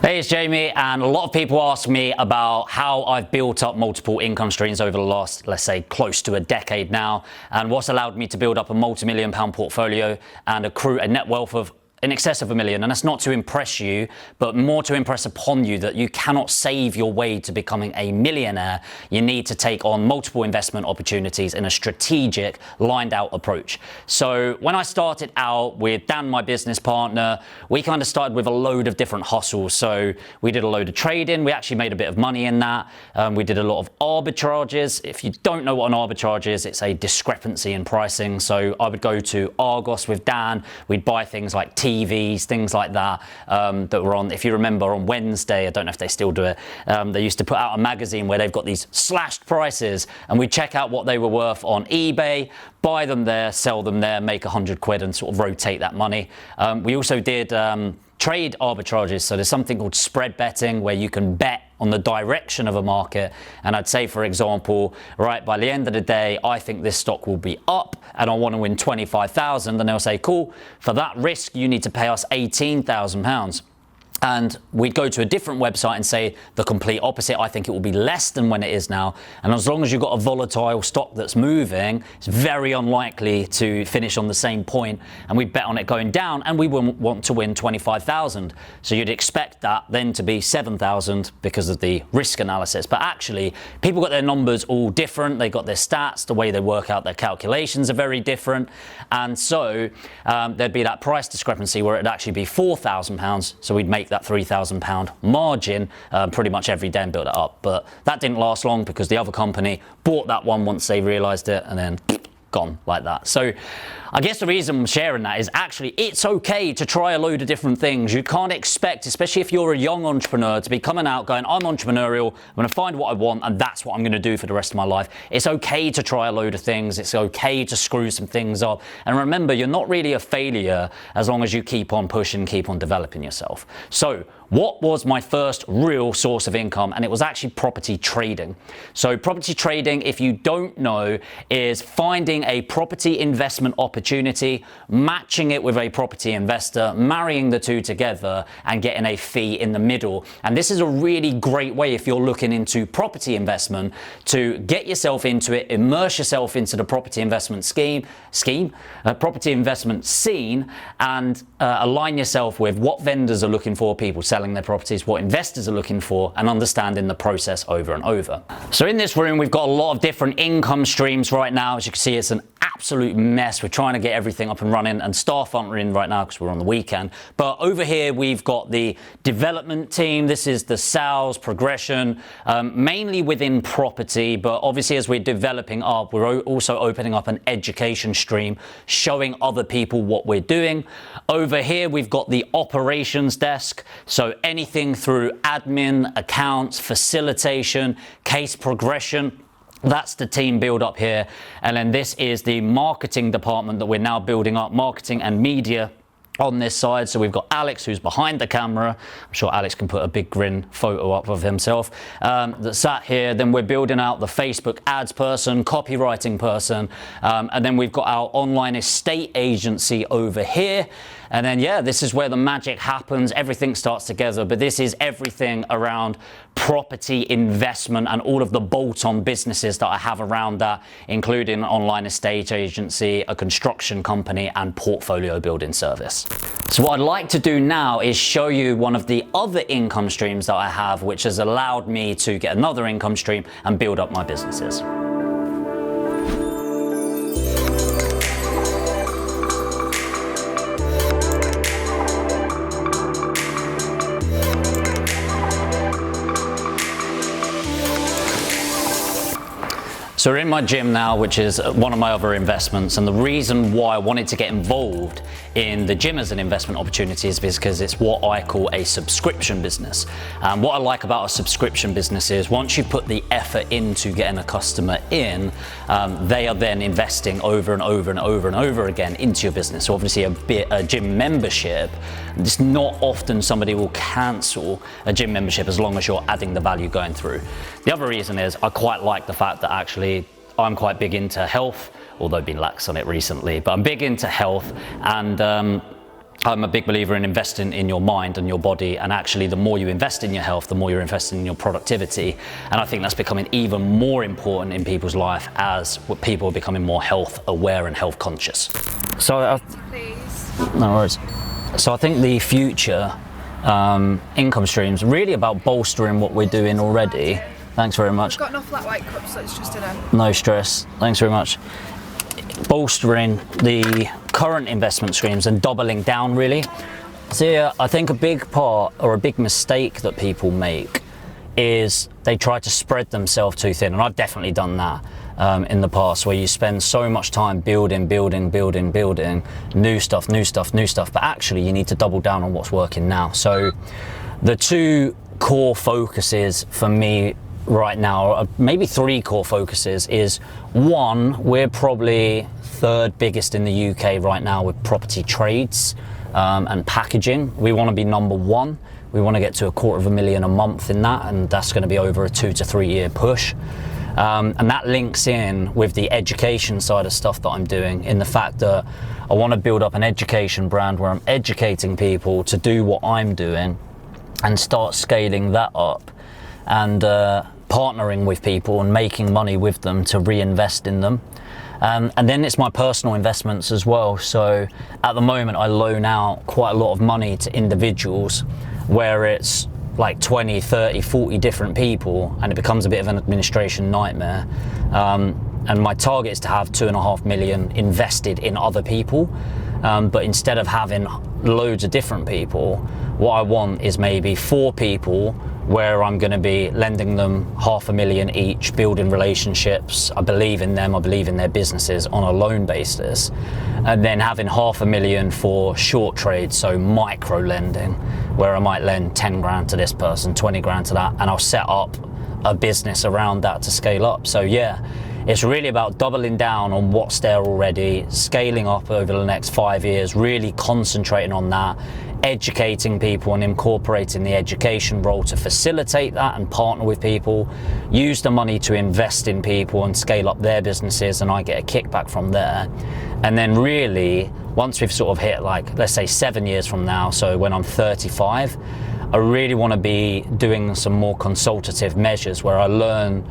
Hey, it's Jamie, and a lot of people ask me about how I've built up multiple income streams over the last, let's say, close to a decade now, and what's allowed me to build up a multi-million pound portfolio and accrue a net wealth of in excess of $1 million. And that's not to impress you, but more to impress upon you that you cannot save your way to becoming a millionaire. You need to take on multiple investment opportunities in a strategic, lined out approach. So when I started out with Dan, my business partner, we kind of started with a load of different hustles. So we did a load of trading. We actually made a bit of money in that. We did a lot of arbitrages. If you don't know what an arbitrage is, it's a discrepancy in pricing. So I would go to Argos with Dan. We'd buy things like TVs, things like that, that were on, if you remember, on Wednesday, I don't know if they still do it, they used to put out a magazine where they've got these slashed prices, and we check out what they were worth on eBay, buy them there, sell them there, make 100 quid and sort of rotate that money. We also did trade arbitrages. So there's something called spread betting where you can bet on the direction of a market. And I'd say, for example, right, by the end of the day, I think this stock will be up and I want to win 25,000. And they'll say, cool, for that risk, you need to pay us £18,000. And we'd go to a different website and say the complete opposite. I think it will be less than when it is now. And as long as you've got a volatile stock that's moving, it's very unlikely to finish on the same point. And we'd bet on it going down, and we wouldn't want to win 25,000. So you'd expect that then to be 7,000 because of the risk analysis. But actually, people got their numbers all different. They got their stats, the way they work out their calculations are very different. And so there'd be that price discrepancy where it'd actually be £4,000. So we'd make that £3,000 margin pretty much every day and build it up. But that didn't last long because the other company bought that one once they realized it, and then gone like that. So I guess the reason I'm sharing that is actually it's okay to try a load of different things. You can't expect, especially if you're a young entrepreneur, to be coming out going, I'm entrepreneurial, I'm going to find what I want, and that's what I'm going to do for the rest of my life. It's okay to try a load of things. It's okay to screw some things up. And remember, you're not really a failure as long as you keep on pushing, keep on developing yourself. So what was my first real source of income? And it was actually property trading. So property trading, if you don't know, is finding a property investment opportunity, matching it with a property investor, marrying the two together and getting a fee in the middle. And this is a really great way, if you're looking into property investment, to get yourself into it, immerse yourself into the property investment property investment scene, and align yourself with what vendors are looking for, people selling their properties, what investors are looking for, and understanding the process over and over. So in this room, we've got a lot of different income streams right now. As you can see, it's an absolute mess. We're trying to get everything up and running, and staff aren't in right now because we're on the weekend. But over here, we've got the development team. This is the sales progression, mainly within property. But obviously, as we're developing up, we're also opening up an education stream, showing other people what we're doing. Over here, we've got the operations desk. So anything through admin, accounts, facilitation, case progression. That's the team build up here. And then this is the marketing department that we're now building up, marketing and media on this side. So we've got Alex, who's behind the camera. I'm sure Alex can put a big grin photo up of himself that sat here. Then we're building out the Facebook ads person, copywriting person. And then we've got our online estate agency over here. And then, yeah, this is where the magic happens. Everything starts together, but this is everything around property investment and all of the bolt-on businesses that I have around that, including an online estate agency, a construction company, and portfolio building service. So what I'd like to do now is show you one of the other income streams that I have, which has allowed me to get another income stream and build up my businesses. So we're in my gym now, which is one of my other investments, and the reason why I wanted to get involved in the gym as an investment opportunity is because it's what I call a subscription business. And what I like about a subscription business is once you put the effort into getting a customer in, they are then investing over and over and over and over again into your business. So obviously a gym membership, it's not often somebody will cancel a gym membership as long as you're adding the value going through. The other reason is I quite like the fact that actually I'm quite big into health, although I've been lax on it recently, but I'm big into health, and I'm a big believer in investing in your mind and your body, and actually the more you invest in your health, the more you're investing in your productivity. And I think that's becoming even more important in people's life as people are becoming more health aware and health conscious. So, no worries. So I think the future income streams really about bolstering what we're doing already. Thanks very much. I've got enough flat white cups, so it's just in a... No stress. Thanks very much. Bolstering the current investment streams and doubling down really. So yeah, I think a big part or a big mistake that people make is they try to spread themselves too thin, and I've definitely done that in the past, where you spend so much time building new stuff, but actually you need to double down on what's working now. So the two core focuses for me right now, maybe three core focuses, is one, we're probably third biggest in the UK right now with property trades and packaging. We want to be number one. We want to get to $250,000 a month in that, and that's going to be over a 2 to 3 year push. And that links in with the education side of stuff that I'm doing, in the fact that I want to build up an education brand where I'm educating people to do what I'm doing and start scaling that up, and partnering with people and making money with them to reinvest in them. And then it's my personal investments as well. So at the moment I loan out quite a lot of money to individuals where it's like 20, 30, 40 different people, and it becomes a bit of an administration nightmare. And my target is to have 2.5 million invested in other people. But instead of having loads of different people, what I want is maybe 4 people where I'm going to be lending them $500,000 each, building relationships. I believe in them, I believe in their businesses on a loan basis, and then having $500,000 for short trades, so micro lending, where I might lend 10 grand to this person, 20 grand to that, and I'll set up a business around that to scale up. So yeah, it's really about doubling down on what's there already, scaling up over the next 5 years, really concentrating on that, educating people and incorporating the education role to facilitate that and partner with people, use the money to invest in people and scale up their businesses, and I get a kickback from there. And then really, once we've sort of hit, like, let's say 7 years from now, so when I'm 35, I really want to be doing some more consultative measures where I learn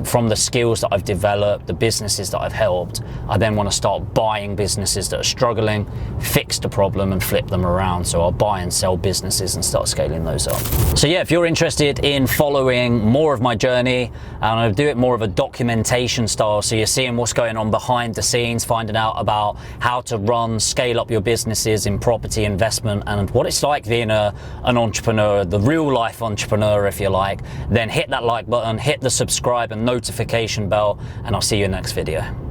from the skills that I've developed, the businesses that I've helped. I then want to start buying businesses that are struggling, fix the problem and flip them around. So I'll buy and sell businesses and start scaling those up. So yeah, if you're interested in following more of my journey, and I'll do it more of a documentation style, so you're seeing what's going on behind the scenes, finding out about how to run, scale up your businesses in property investment and what it's like being an entrepreneur, the real life entrepreneur if you like, then hit that like button, hit the subscribe and notification bell, and I'll see you in the next video.